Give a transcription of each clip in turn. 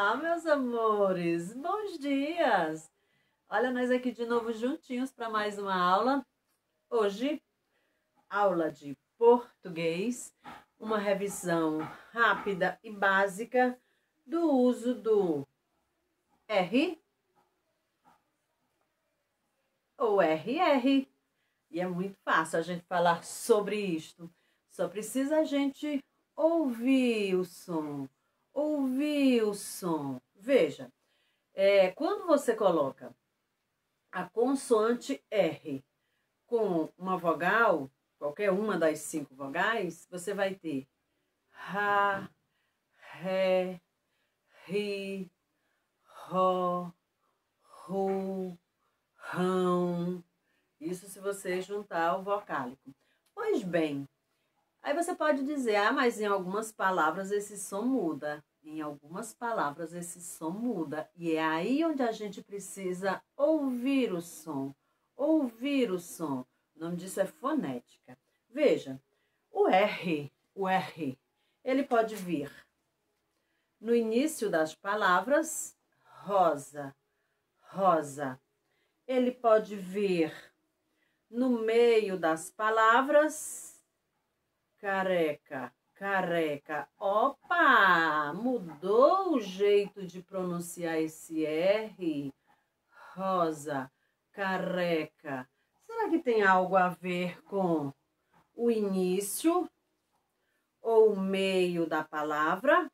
Olá, meus amores, bons dias! Olha, nós aqui de novo juntinhos para mais uma aula. Hoje, aula de português, uma revisão rápida e básica do uso do R ou RR. E é muito fácil a gente falar sobre isto. Só precisa a gente ouvir o som. Ouvir o som. Veja, quando você coloca a consoante R com uma vogal, qualquer uma das 5 vogais, você vai ter Rá, Ré, Ri, Ró, Ru, Rão. Isso se você juntar o vocálico. Pois bem, aí você pode dizer, mas em algumas palavras esse som muda. Em algumas palavras esse som muda. E é aí onde a gente precisa ouvir o som. Ouvir o som. O nome disso é fonética. Veja, o R, ele pode vir no início das palavras, rosa, rosa. Ele pode vir no meio das palavras, careca, careca. Opa! Mudou o jeito de pronunciar esse R. Rosa, careca. Será que tem algo a ver com o início ou o meio da palavra?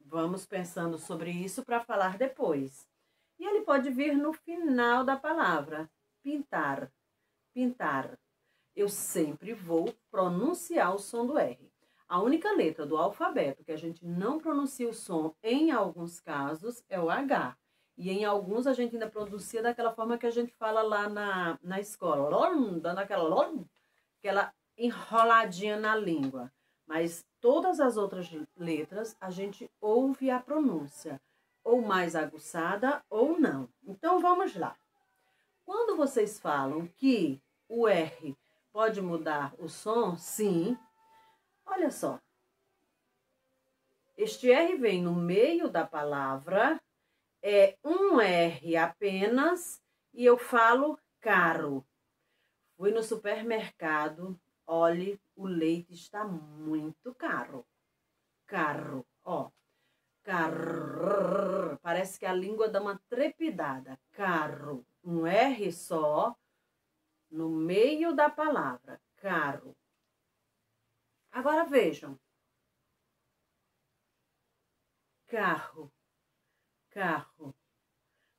Vamos pensando sobre isso para falar depois. E ele pode vir no final da palavra, pintar, pintar. Eu sempre vou pronunciar o som do R. A única letra do alfabeto que a gente não pronuncia o som, em alguns casos, é o H. E em alguns a gente ainda pronuncia daquela forma que a gente fala lá na escola, dando aquela enroladinha na língua. Mas todas as outras letras a gente ouve a pronúncia, ou mais aguçada ou não. Então vamos lá. Quando vocês falam que o R pode mudar o som, sim. Olha só. Este R vem no meio da palavra, é um R apenas, e eu falo caro. Fui no supermercado, olhe, o leite está muito caro. Caro, ó. Carro. Parece que a língua dá uma trepidada. Carro. Um R só no meio da palavra. Carro. Agora vejam. Carro. Carro.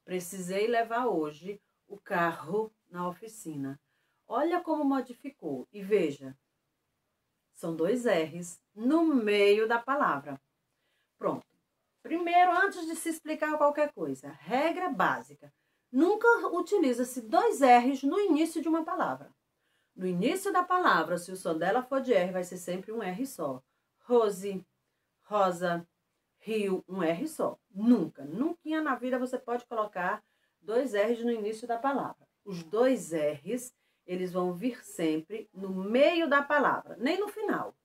Precisei levar hoje o carro na oficina. Olha como modificou. E veja. São 2 R's no meio da palavra. Pronto. Primeiro, antes de se explicar qualquer coisa, regra básica. Nunca utiliza-se 2 R's no início de uma palavra. No início da palavra, se o som dela for de R, vai ser sempre um R só. Rose, rosa, rio, um R só. Nunca, nunca na vida você pode colocar 2 R's no início da palavra. Os 2 R's, eles vão vir sempre no meio da palavra, nem no final.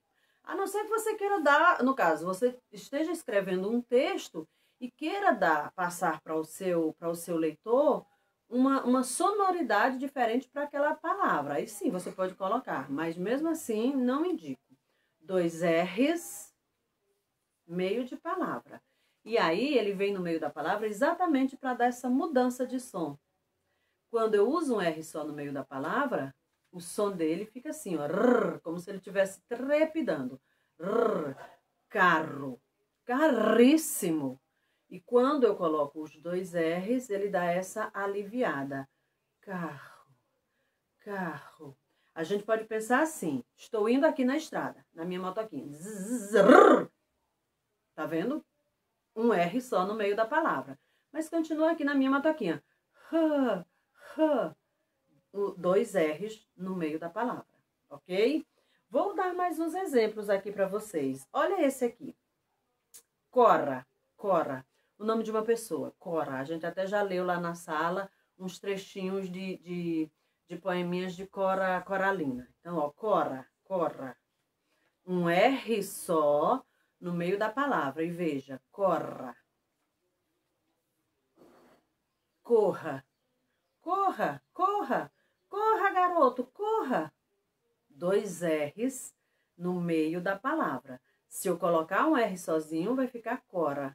A não ser que você queira dar, no caso, você esteja escrevendo um texto e queira passar para o seu leitor uma sonoridade diferente para aquela palavra. Aí sim, você pode colocar, mas mesmo assim, não indico. 2 R's, meio de palavra. E aí, ele vem no meio da palavra exatamente para dar essa mudança de som. Quando eu uso um R só no meio da palavra, o som dele fica assim, ó, rrr, como se ele estivesse trepidando. Rrr, carro, caríssimo. E quando eu coloco os 2 R's, ele dá essa aliviada. Carro, carro. A gente pode pensar assim, estou indo aqui na estrada, na minha motoquinha. Zzz, tá vendo? Um R só no meio da palavra. Mas continua aqui na minha motoquinha. 2 R's no meio da palavra, ok? Vou dar mais uns exemplos aqui para vocês. Olha esse aqui. Cora, Cora. O nome de uma pessoa, Cora. A gente até já leu lá na sala uns trechinhos de poeminhas de Cora Coralina. Então, ó, Cora, Cora. Um R só no meio da palavra. E veja, corra, corra. Corra, corra, corra, garoto, corra. 2 R's no meio da palavra. Se eu colocar um R sozinho, vai ficar Cora,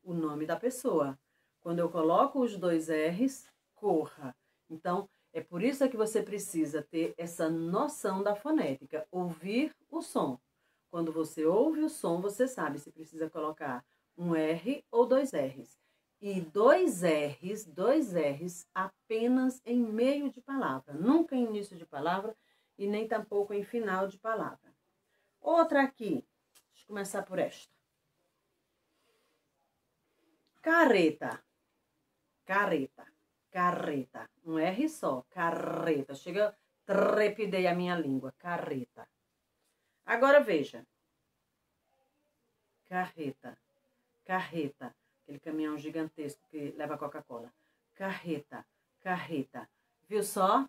o nome da pessoa. Quando eu coloco os 2 R's, corra. Então, é por isso que você precisa ter essa noção da fonética, ouvir o som. Quando você ouve o som, você sabe se precisa colocar um R ou 2 R's. E 2 R's apenas em meio de palavra, nunca em início de palavra e nem tampouco em final de palavra. Outra aqui, deixa eu começar por esta. Carreta, carreta, carreta, um R só, carreta. Chega, trepidei a minha língua, carreta. Agora veja, carreta, carreta. Aquele caminhão gigantesco que leva Coca-Cola. Carreta, carreta. Viu só?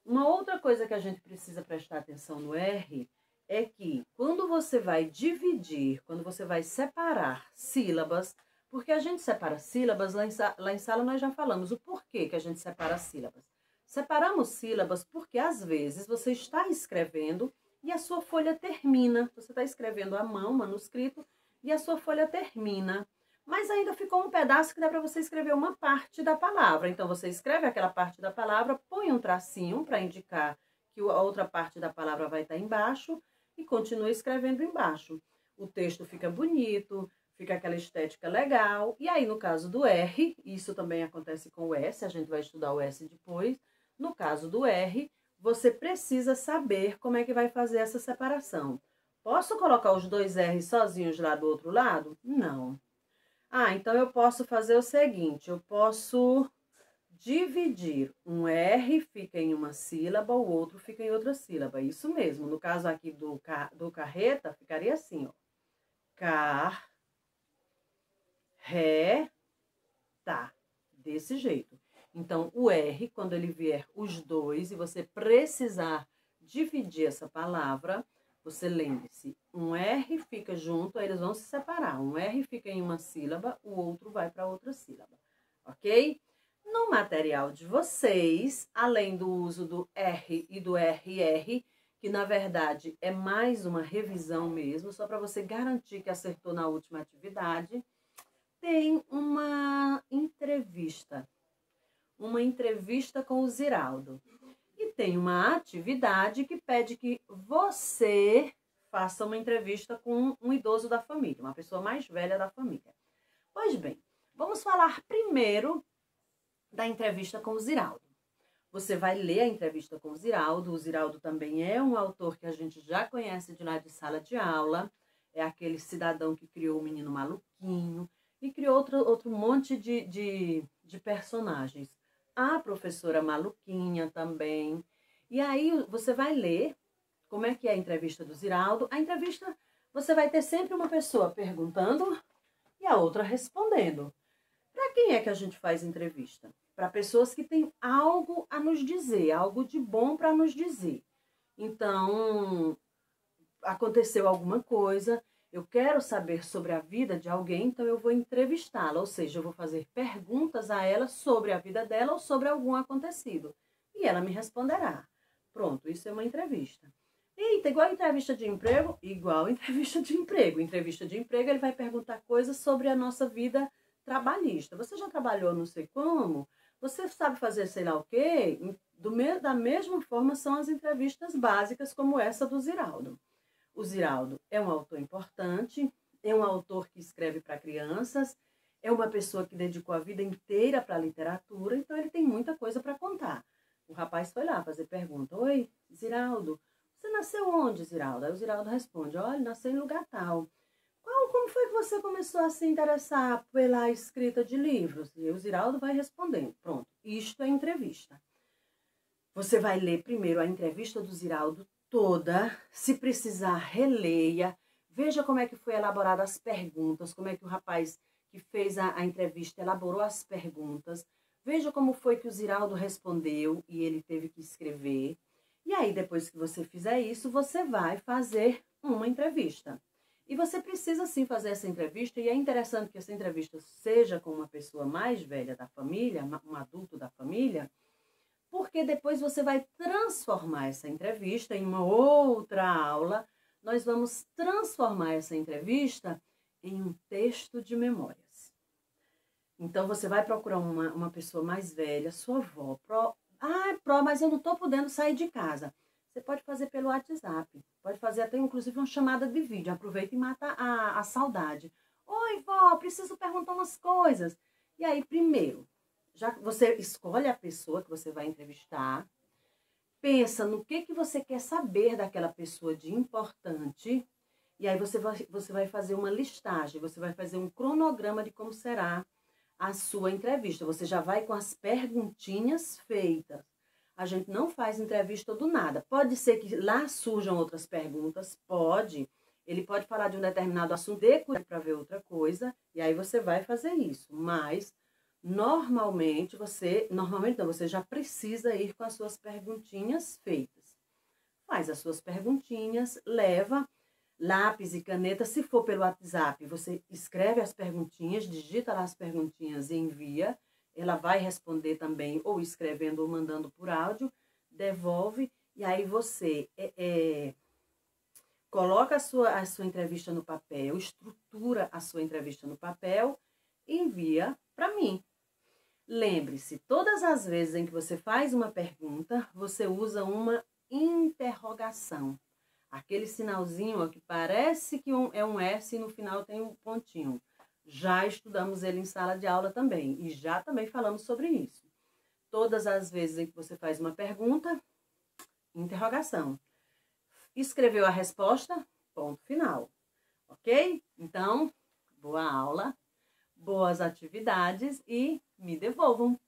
Uma outra coisa que a gente precisa prestar atenção no R é que quando você vai dividir, quando você vai separar sílabas, porque a gente separa sílabas, lá em sala nós já falamos o porquê que a gente separa sílabas. Separamos sílabas porque às vezes você está escrevendo e a sua folha termina. Você está escrevendo à mão, manuscrito, e a sua folha termina. Mas ainda ficou um pedaço que dá para você escrever uma parte da palavra. Então, você escreve aquela parte da palavra, põe um tracinho para indicar que a outra parte da palavra vai estar embaixo e continua escrevendo embaixo. O texto fica bonito, fica aquela estética legal. E aí, no caso do R, isso também acontece com o S, a gente vai estudar o S depois. No caso do R, você precisa saber como é que vai fazer essa separação. Posso colocar os 2 R's sozinhos lá do outro lado? Não. Ah, então eu posso fazer o seguinte, eu posso dividir. Um R fica em uma sílaba, o outro fica em outra sílaba. Isso mesmo, no caso aqui do carreta, ficaria assim, ó. Car, ré, tá. Desse jeito. Então, o R, quando ele vier os 2 e você precisar dividir essa palavra, você lembre-se, um R fica junto, aí eles vão se separar. Um R fica em uma sílaba, o outro vai para outra sílaba, ok? No material de vocês, além do uso do R e do RR, que na verdade é mais uma revisão mesmo, só para você garantir que acertou na última atividade, tem uma entrevista com o Ziraldo. E tem uma atividade que pede que você faça uma entrevista com um idoso da família, uma pessoa mais velha da família. Pois bem, vamos falar primeiro da entrevista com o Ziraldo. Você vai ler a entrevista com o Ziraldo também é um autor que a gente já conhece de lá de sala de aula, é aquele cidadão que criou o Menino Maluquinho e criou outro monte de personagens. A professora Maluquinha também. E aí você vai ler como é que é a entrevista do Ziraldo. A entrevista, você vai ter sempre uma pessoa perguntando e a outra respondendo. Para quem é que a gente faz entrevista? Para pessoas que têm algo a nos dizer, algo de bom para nos dizer. Então, aconteceu alguma coisa, eu quero saber sobre a vida de alguém, então eu vou entrevistá-la, ou seja, eu vou fazer perguntas a ela sobre a vida dela ou sobre algum acontecido. E ela me responderá. Pronto, isso é uma entrevista. Eita, igual entrevista de emprego? Igual entrevista de emprego. Entrevista de emprego, ele vai perguntar coisas sobre a nossa vida trabalhista. Você já trabalhou não sei como? Você sabe fazer sei lá o quê? Da mesma forma são as entrevistas básicas como essa do Ziraldo. O Ziraldo é um autor importante, é um autor que escreve para crianças, é uma pessoa que dedicou a vida inteira para a literatura, então ele tem muita coisa para contar. O rapaz foi lá fazer pergunta. Oi, Ziraldo, você nasceu onde, Ziraldo? Aí o Ziraldo responde, olha, nasceu em lugar tal. Como foi que você começou a se interessar pela escrita de livros? E o Ziraldo vai respondendo. Pronto, isto é entrevista. Você vai ler primeiro a entrevista do Ziraldo toda, se precisar, releia, veja como é que foi elaborada as perguntas, como é que o rapaz que fez a entrevista elaborou as perguntas, veja como foi que o Ziraldo respondeu e ele teve que escrever. E aí, depois que você fizer isso, você vai fazer uma entrevista. E você precisa sim fazer essa entrevista, e é interessante que essa entrevista seja com uma pessoa mais velha da família, um adulto da família, porque depois você vai transformar essa entrevista em uma outra aula. Nós vamos transformar essa entrevista em um texto de memórias. Então, você vai procurar uma pessoa mais velha, sua avó. Mas eu não estou podendo sair de casa. Você pode fazer pelo WhatsApp. Pode fazer até, inclusive, uma chamada de vídeo. Aproveita e mata a saudade. Oi, vó, preciso perguntar umas coisas. E aí, primeiro, já você escolhe a pessoa que você vai entrevistar. Pensa no que você quer saber daquela pessoa de importante. E aí você vai fazer uma listagem. Você vai fazer um cronograma de como será a sua entrevista. Você já vai com as perguntinhas feitas. A gente não faz entrevista do nada. Pode ser que lá surjam outras perguntas, pode. Ele pode falar de um determinado assunto, para ver outra coisa, e aí você vai fazer isso. Mas, normalmente você já precisa ir com as suas perguntinhas feitas. Faz as suas perguntinhas, leva lápis e caneta. Se for pelo WhatsApp, você escreve as perguntinhas, digita lá as perguntinhas e envia. Ela vai responder também, ou escrevendo ou mandando por áudio, devolve, e aí você coloca a sua entrevista no papel, estrutura a sua entrevista no papel e envia para mim. Lembre-se, todas as vezes em que você faz uma pergunta, você usa uma interrogação. Aquele sinalzinho que parece que é um S e no final tem um pontinho. Já estudamos ele em sala de aula também e já também falamos sobre isso. Todas as vezes em que você faz uma pergunta, interrogação. Escreveu a resposta, ponto final. Ok? Então, boa aula, boas atividades e me devolvam.